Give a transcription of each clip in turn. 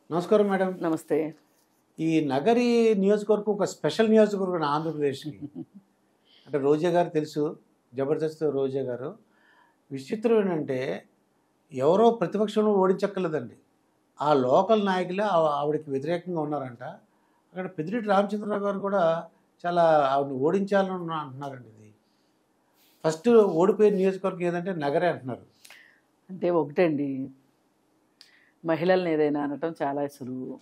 నమస్కారం మేడం. నమస్తే. ఈ నగరి నియోజకవర్గం ఒక స్పెషల్ నియోజకవర్గం ఆంధ్రప్రదేశ్కి. అంటే రోజా గారు తెలుసు, జబర్దస్త్ రోజా గారు. విచిత్రం ఏంటంటే ఎవరో ప్రతిపక్షంలో ఓడించక్కర్లేదండి. ఆ లోకల్ నాయకులే ఆవిడకి వ్యతిరేకంగా ఉన్నారంట. అక్కడ పెద్దిరెడ్డి రామచంద్రరావు గారు కూడా చాలా ఆవిడని ఓడించాలని అంటున్నారండి. ఇది ఫస్ట్ ఓడిపోయిన నియోజకవర్గం ఏదంటే నగరే అంటున్నారు. అంటే ఒకటండి, మహిళల్ని ఏదైనా అనటం చాలా సులువు.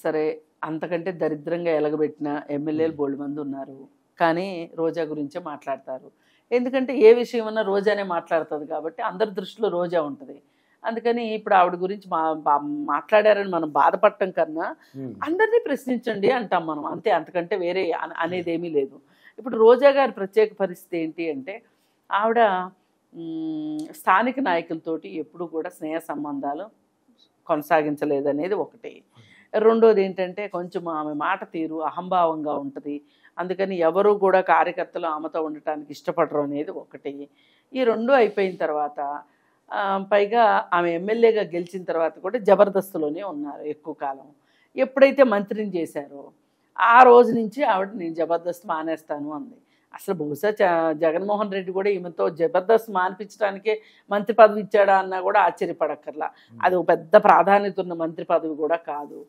సరే, అంతకంటే దరిద్రంగా ఎలగబెట్టిన ఎమ్మెల్యేలు బోల్డ్ మంది ఉన్నారు. కానీ రోజా గురించే మాట్లాడతారు. ఎందుకంటే ఏ విషయం అన్నా రోజానే మాట్లాడుతుంది కాబట్టి అందరి దృష్టిలో రోజా ఉంటుంది. అందుకని ఇప్పుడు ఆవిడ గురించి మాట్లాడారని మనం బాధపడటం కన్నా అందరినీ ప్రశ్నించండి అంటాం మనం. అంతే, అంతకంటే వేరే అనేది ఏమీ లేదు. ఇప్పుడు రోజా గారి ప్రత్యేక పరిస్థితి ఏంటి అంటే, ఆవిడ స్థానిక నాయకులతోటి ఎప్పుడు కూడా స్నేహ సంబంధాలు కొనసాగించలేదనేది ఒకటి. రెండోది ఏంటంటే, కొంచెం ఆమె మాట తీరు అహంభావంగా ఉంటుంది. అందుకని ఎవరు కూడా కార్యకర్తలు ఆమెతో ఉండటానికి ఇష్టపడరు అనేది ఒకటి. ఈ రెండు అయిపోయిన తర్వాత పైగా ఆమె ఎమ్మెల్యేగా గెలిచిన తర్వాత కూడా జబర్దస్త్లోనే ఉన్నారు ఎక్కువ కాలం. ఎప్పుడైతే మంత్రిని చేశారో ఆ రోజు నుంచి ఆవిడ నేను జబర్దస్త్ మానేస్తాను అంది. అసలు బహుశా జగన్మోహన్ రెడ్డి కూడా ఈమెతో జబర్దస్త్ మానిపించడానికే మంత్రి పదవి ఇచ్చాడా అన్నా కూడా ఆశ్చర్యపడక్కర్లా. అది ఒక పెద్ద ప్రాధాన్యత ఉన్న మంత్రి పదవి కూడా కాదు.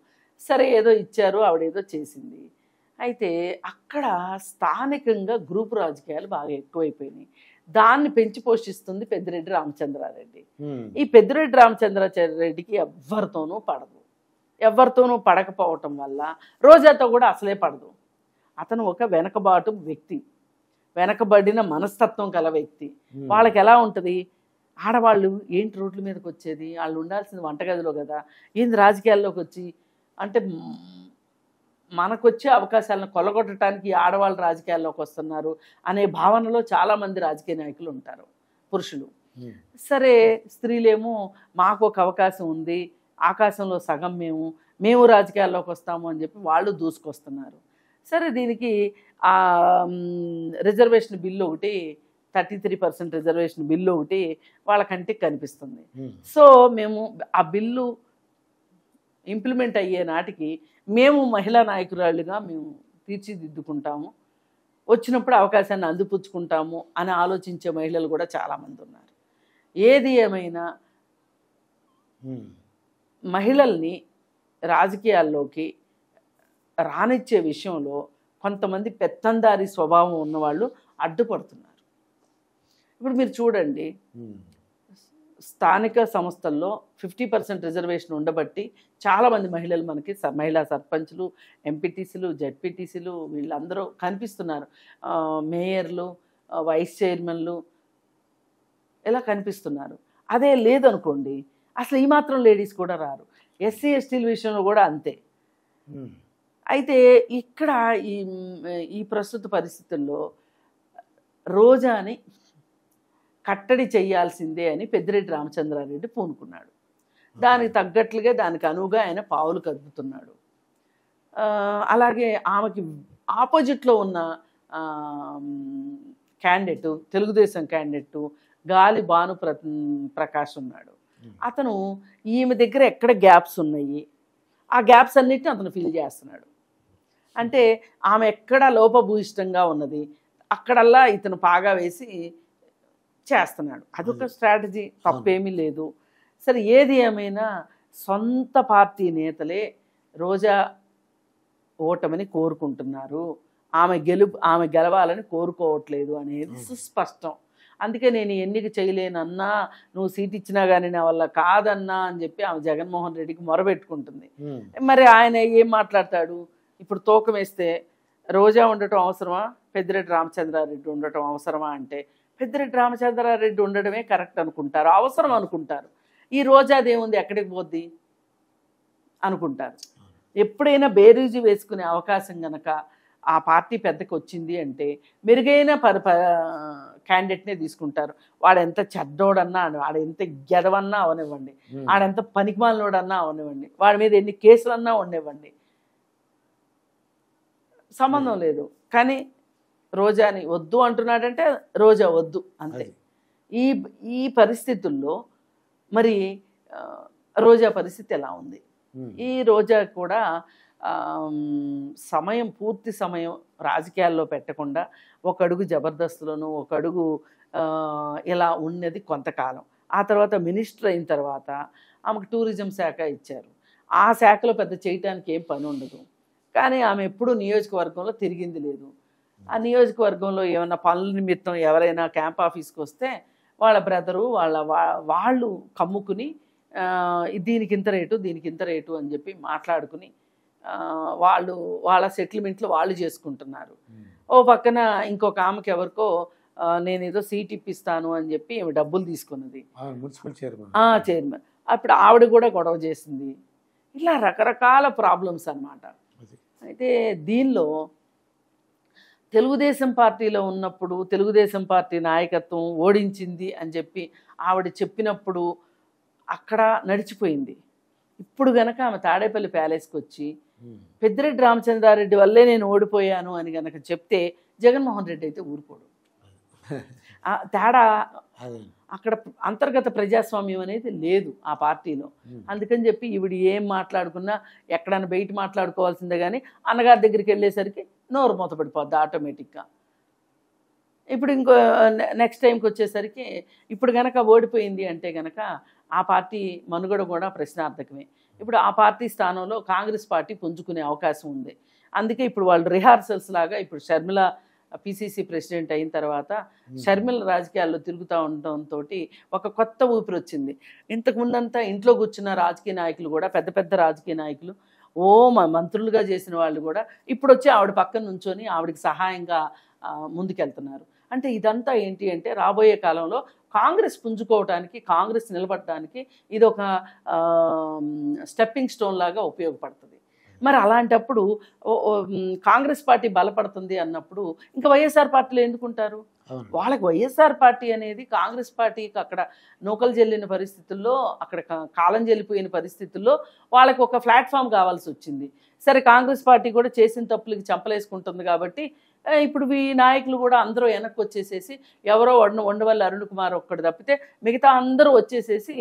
సరే, ఏదో ఇచ్చారు, ఆవిడేదో చేసింది. అయితే అక్కడ స్థానికంగా గ్రూపు రాజకీయాలు బాగా ఎక్కువైపోయినాయి. దాన్ని పెంచి పోషిస్తుంది పెద్దిరెడ్డి రామచంద్రారెడ్డి. ఈ పెద్దిరెడ్డి రామచంద్రారెడ్డికి ఎవరితోనూ పడకపోవటం వల్ల రోజాతో కూడా అసలే పడదు. అతను ఒక వెనకబాటు వ్యక్తి, వెనకబడిన మనస్తత్వం కల వ్యక్తి. వాళ్ళకి ఎలా ఉంటుంది, ఆడవాళ్ళు ఏంటి రోడ్ల మీదకి వచ్చేది, వాళ్ళు ఉండాల్సింది వంటగదిలో కదా, ఏంది రాజకీయాల్లోకి వచ్చి అంటే మనకొచ్చే అవకాశాలను కొల్లగొట్టడానికి ఆడవాళ్ళు రాజకీయాల్లోకి వస్తున్నారు అనే భావనలో చాలామంది రాజకీయ నాయకులు ఉంటారు, పురుషులు. సరే, స్త్రీలేమో మాకు ఒక అవకాశం ఉంది, ఆకాశంలో సగం మేము రాజకీయాల్లోకి వస్తాము అని చెప్పి వాళ్ళు దూసుకొస్తున్నారు. సరే, దీనికి రిజర్వేషన్ బిల్లు ఒకటి 33% రిజర్వేషన్ బిల్లు ఒకటి వాళ్ళ కంటికి కనిపిస్తుంది. సో మేము ఆ బిల్లు ఇంప్లిమెంట్ అయ్యే నాటికి మేము మహిళా నాయకురాళ్ళుగా మేము తీర్చిదిద్దుకుంటాము, వచ్చినప్పుడు అవకాశాన్ని అందిపుచ్చుకుంటాము అని ఆలోచించే మహిళలు కూడా చాలామంది ఉన్నారు. ఏది ఏమైనా మహిళల్ని రాజకీయాల్లోకి రానిచ్చే విషయంలో కొంతమంది పెత్తందారి స్వభావం ఉన్నవాళ్ళు అడ్డుపడుతున్నారు. ఇప్పుడు మీరు చూడండి, స్థానిక సంస్థల్లో 50% రిజర్వేషన్ ఉండబట్టి చాలామంది మహిళలు మనకి మహిళా సర్పంచ్లు, ఎంపీటీసీలు, జెడ్పీటీసీలు వీళ్ళందరూ కనిపిస్తున్నారు. మేయర్లు, వైస్ చైర్మన్లు ఇలా కనిపిస్తున్నారు. అదే లేదనుకోండి, అసలు ఈ మాత్రం లేడీస్ కూడా రారు. ఎస్సీ ఎస్టీల విషయంలో కూడా అంతే. అయితే ఇక్కడ ఈ ప్రస్తుత పరిస్థితుల్లో రోజాని కట్టడి చేయాల్సిందే అని పెద్దిరెడ్డి రామచంద్రారెడ్డి పూనుకున్నాడు. దానికి తగ్గట్లుగా, దానికి అనువుగా ఆయన పావులు కదుపుతున్నాడు. అలాగే ఆమెకి ఆపోజిట్లో ఉన్న క్యాండిడేటు, తెలుగుదేశం క్యాండిడేటు గాలి భాను ప్రకాష్ ఉన్నాడు. అతను ఈమె దగ్గర ఎక్కడ గ్యాప్స్ ఉన్నాయి ఆ గ్యాప్స్ అన్నిటిని అతను ఫిల్ చేస్తున్నాడు. అంటే ఆమె ఎక్కడ లోపభూయిష్టంగా ఉన్నది అక్కడల్లా ఇతను పాగా వేసి చేస్తున్నాడు. అదొక స్ట్రాటజీ, తప్పేమీ లేదు. సరే, ఏది ఏమైనా సొంత పార్టీ నేతలే రోజా ఓటమని కోరుకుంటున్నారు, ఆమె గెలవాలని కోరుకోవట్లేదు అనేది సుస్పష్టం. అందుకే నేను ఎన్నిక చేయలేనన్నా, నువ్వు సీట్ ఇచ్చినా కానీ నా వల్ల కాదన్నా అని చెప్పి ఆమె జగన్మోహన్ రెడ్డికి మొరబెట్టుకుంటుంది. మరి ఆయన ఏం మాట్లాడతాడు, ఇప్పుడు తూకం వేస్తే రోజా ఉండటం అవసరమా, పెద్దిరెడ్డి రామచంద్రారెడ్డి ఉండటం అవసరమా అంటే పెద్దిరెడ్డి రామచంద్రారెడ్డి ఉండడమే కరెక్ట్ అనుకుంటారు, అవసరం అనుకుంటారు. ఈ రోజాదేముంది ఎక్కడికి పోద్ది అనుకుంటారు. ఎప్పుడైనా బేరీజు వేసుకునే అవకాశం కనుక ఆ పార్టీ పెద్దకి వచ్చింది అంటే మెరుగైన క్యాండిడేట్నే తీసుకుంటారు. వాడెంత చెడ్డోడన్నా, వాడెంత గెదవన్నా అవనివ్వండి, వాడెంత పనికిమాలినోడన్నా అవనివ్వండి, వాడి మీద ఎన్ని కేసులన్నా ఉండనివ్వండి, సంబంధం లేదు. కానీ రోజాని వద్దు అంటున్నాడంటే రోజా వద్దు అంతే. ఈ పరిస్థితుల్లో మరి రోజా పరిస్థితి ఎలా ఉంది. ఉమ్. ఈ రోజా కూడా సమయం పూర్తి సమయం రాజకీయాల్లో పెట్టకుండా ఒక అడుగు జబర్దస్త్లోను ఒక అడుగు ఇలా ఉన్నది కొంతకాలం. ఆ తర్వాత మినిస్టర్ అయిన తర్వాత ఆమెకు టూరిజం శాఖ ఇచ్చారు. ఆ శాఖలో పెద్ద చేయటానికి ఏం పని ఉండదు. కానీ ఆమె ఎప్పుడూ నియోజకవర్గంలో తిరిగింది లేదు. ఆ నియోజకవర్గంలో ఏమైనా పనుల నిమిత్తం ఎవరైనా క్యాంప్ ఆఫీస్కి వస్తే వాళ్ళ బ్రదరు వాళ్ళు కమ్ముకుని దీనికి ఇంత రేటు దీనికి ఇంత రేటు అని చెప్పి మాట్లాడుకుని వాళ్ళ సెటిల్మెంట్లు వాళ్ళు చేసుకుంటున్నారు. ఓ పక్కన ఇంకొక ఆమెకి ఎవరికో నేనేదో సీట్ ఇప్పిస్తాను అని చెప్పి ఆమె డబ్బులు తీసుకున్నది, మున్సిపల్ చైర్మన్. అప్పుడు ఆవిడ కూడా గొడవ చేసింది. ఇలా రకరకాల ప్రాబ్లమ్స్ అన్నమాట. అయితే దీనిలో తెలుగుదేశం పార్టీలో ఉన్నప్పుడు తెలుగుదేశం పార్టీ నాయకత్వం ఓడించింది అని చెప్పి ఆవిడ చెప్పినప్పుడు అక్కడ నడిచిపోయింది. ఇప్పుడు గనక ఆమె తాడేపల్లి ప్యాలెస్కి వచ్చి పెద్దిరెడ్డి రామచంద్రారెడ్డి వల్లే నేను ఓడిపోయాను అని గనక చెప్తే జగన్మోహన్ రెడ్డి అయితే ఊరుకోడు. తేడా అక్కడ అంతర్గత ప్రజాస్వామ్యం అనేది లేదు ఆ పార్టీలో. అందుకని చెప్పి ఈవిడ ఏం మాట్లాడుకున్నా ఎక్కడైనా బయట మాట్లాడుకోవాల్సిందే, కానీ అన్నగారి దగ్గరికి వెళ్ళేసరికి నోరు మూతపడిపోద్ది ఆటోమేటిక్గా. ఇప్పుడు ఇంకో నెక్స్ట్ టైంకి వచ్చేసరికి ఇప్పుడు గనక ఓడిపోయింది అంటే గనక ఆ పార్టీ మనుగడ కూడా ప్రశ్నార్థకమే. ఇప్పుడు ఆ పార్టీ స్థానంలో కాంగ్రెస్ పార్టీ పుంజుకునే అవకాశం ఉంది. అందుకే ఇప్పుడు వాళ్ళు రిహార్సల్స్ లాగా ఇప్పుడు షర్మిల పిసిసి ప్రెసిడెంట్ అయిన తర్వాత షర్మిల రాజకీయాల్లో తిరుగుతూ ఉండటంతో ఒక కొత్త ఊపిరి వచ్చింది. ఇంతకుముందంతా ఇంట్లో కూర్చున్న రాజకీయ నాయకులు కూడా పెద్ద పెద్ద రాజకీయ నాయకులు మంత్రులుగా చేసిన వాళ్ళు కూడా ఇప్పుడు వచ్చి ఆవిడ పక్కన నుంచొని ఆవిడకి సహాయంగా ముందుకెళ్తున్నారు. అంటే ఇదంతా ఏంటి అంటే రాబోయే కాలంలో కాంగ్రెస్ పుంజుకోవడానికి కాంగ్రెస్ నిలబడడానికి ఇది ఒక స్టెప్పింగ్ స్టోన్ లాగా ఉపయోగపడుతుంది. మరి అలాంటప్పుడు కాంగ్రెస్ పార్టీ బలపడుతుంది అన్నప్పుడు ఇంకా వైఎస్ఆర్ పార్టీలో ఎందుకుంటారు? వాళ్ళకి వైఎస్ఆర్ పార్టీ అనేది కాంగ్రెస్ పార్టీకి అక్కడ నూకలు చెల్లిన పరిస్థితుల్లో అక్కడ కాలం చెల్లిపోయిన పరిస్థితుల్లో వాళ్ళకి ఒక ప్లాట్ఫామ్ కావాల్సి వచ్చింది. సరే కాంగ్రెస్ పార్టీ కూడా చేసిన తప్పులకి చంపలేసుకుంటుంది కాబట్టి ఇప్పుడు ఈ నాయకులు కూడా అందరూ వెనక్కి వచ్చేసేసి ఎవరో ఉండవల్లి అరుణ్ కుమార్ ఒక్కడు తప్పితే మిగతా అందరూ వచ్చేసేసి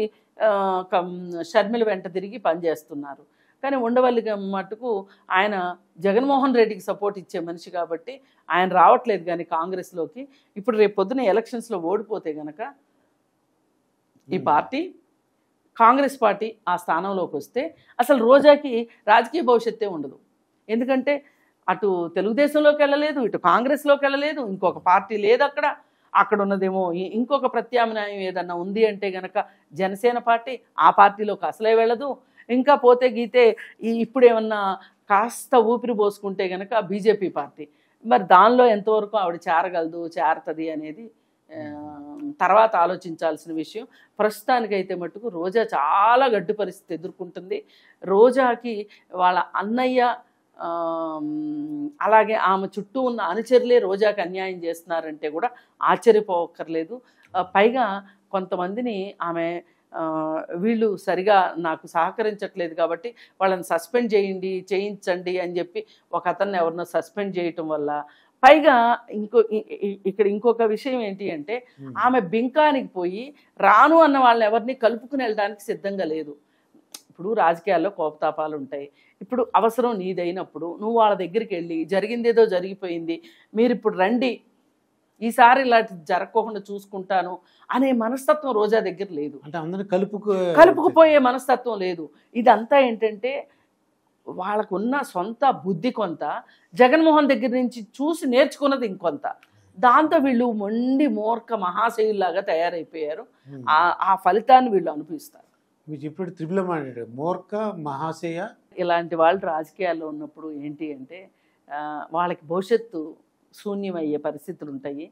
షర్మిల వెంట తిరిగి పనిచేస్తున్నారు. కానీ ఉండవల్లి మట్టుకు ఆయన జగన్మోహన్ రెడ్డికి సపోర్ట్ ఇచ్చే మనిషి కాబట్టి ఆయన రావట్లేదు. కానీ కాంగ్రెస్లోకి ఇప్పుడు రేపు పొద్దున ఎలక్షన్స్లో ఓడిపోతే గనక ఈ పార్టీ కాంగ్రెస్ పార్టీ ఆ స్థానంలోకి వస్తే అసలు రోజాకి రాజకీయ భవిష్యత్తే ఉండదు. ఎందుకంటే అటు తెలుగుదేశంలోకి వెళ్ళలేదు, ఇటు కాంగ్రెస్లోకి వెళ్ళలేదు, ఇంకొక పార్టీ లేదు అక్కడ ఉన్నదేమో ఇంకొక ప్రత్యామ్నాయం ఏదన్నా ఉంది అంటే గనక జనసేన పార్టీ, ఆ పార్టీలోకి అసలే వెళ్ళదు. ఇంకా పోతే గీతే ఇప్పుడు ఏమన్నా కాస్త ఊపిరి పోసుకుంటే గనక బీజేపీ పార్టీ. మరి దానిలో ఎంతవరకు ఆవిడ చేరుతుంది అనేది తర్వాత ఆలోచించాల్సిన విషయం. ప్రస్తుతానికైతే మట్టుకు రోజా చాలా గడ్డు పరిస్థితి ఎదుర్కొంటుంది. రోజాకి వాళ్ళ అన్నయ్య అలాగే ఆమె చుట్టూ ఉన్న అనుచరులే రోజాకి అన్యాయం చేస్తున్నారంటే కూడా ఆశ్చర్యపోక్కర్లేదు. పైగా కొంతమందిని ఆమె వీళ్ళు సరిగా నాకు సహకరించట్లేదు కాబట్టి వాళ్ళని సస్పెండ్ చేయించండి అని చెప్పి ఒక అతన్ని ఎవరినో సస్పెండ్ చేయటం వల్ల పైగా ఇక్కడ ఇంకొక విషయం ఏంటి అంటే ఆమె బింకానికి పోయి రాను అన్న వాళ్ళని ఎవరిని కలుపుకుని వెళ్ళడానికి సిద్ధంగా లేదు. ఇప్పుడు రాజకీయాల్లో కోపతాపాలు ఉంటాయి. ఇప్పుడు అవసరం నీదైనప్పుడు నువ్వు వాళ్ళ దగ్గరికి వెళ్ళి జరిగిందేదో జరిగిపోయింది, మీరు ఇప్పుడు రండి, ఈసారి ఇలాంటి జరగకుండా చూసుకుంటాను అనే మనస్తత్వం రోజా దగ్గర లేదు. అంటే అందరూ కలుపుకుపోయే మనస్తత్వం లేదు. ఇదంతా ఏంటంటే వాళ్ళకున్న సొంత బుద్ధి కొంత, జగన్మోహన్ దగ్గర నుంచి చూసి నేర్చుకున్నది ఇంకొంత. దాంతో వీళ్ళు మొండి మూర్ఖ మహాశయుల్లాగా తయారైపోయారు. ఆ ఫలితాన్ని వీళ్ళు అనుభవిస్తారు. ఇప్పుడు మూర్ఖ మహాశయ ఇలాంటి వాళ్ళు రాజకీయాల్లో ఉన్నప్పుడు ఏంటి అంటే వాళ్ళకి భవిష్యత్తు శూన్యమయ్యే పరిస్థితులు ఉంటాయి.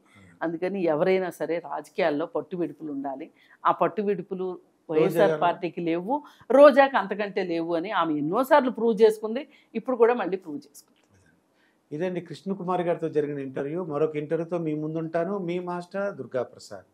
అందుకని ఎవరైనా సరే రాజకీయాల్లో పట్టు విడుపులు ఉండాలి. ఆ పట్టు విడుపులు వైఎస్ఆర్ పార్టీకి లేవు, రోజాకి అంతకంటే లేవు అని ఆమె ఎన్నోసార్లు ప్రూవ్ చేసుకుంది. ఇప్పుడు కూడా మళ్ళీ ప్రూవ్ చేసుకుంది. ఇదండి కృష్ణకుమారి గారితో జరిగిన ఇంటర్వ్యూ. మరొక ఇంటర్వ్యూతో మీ ముందుంటాను. మీ మాస్టర్ దుర్గాప్రసాద్.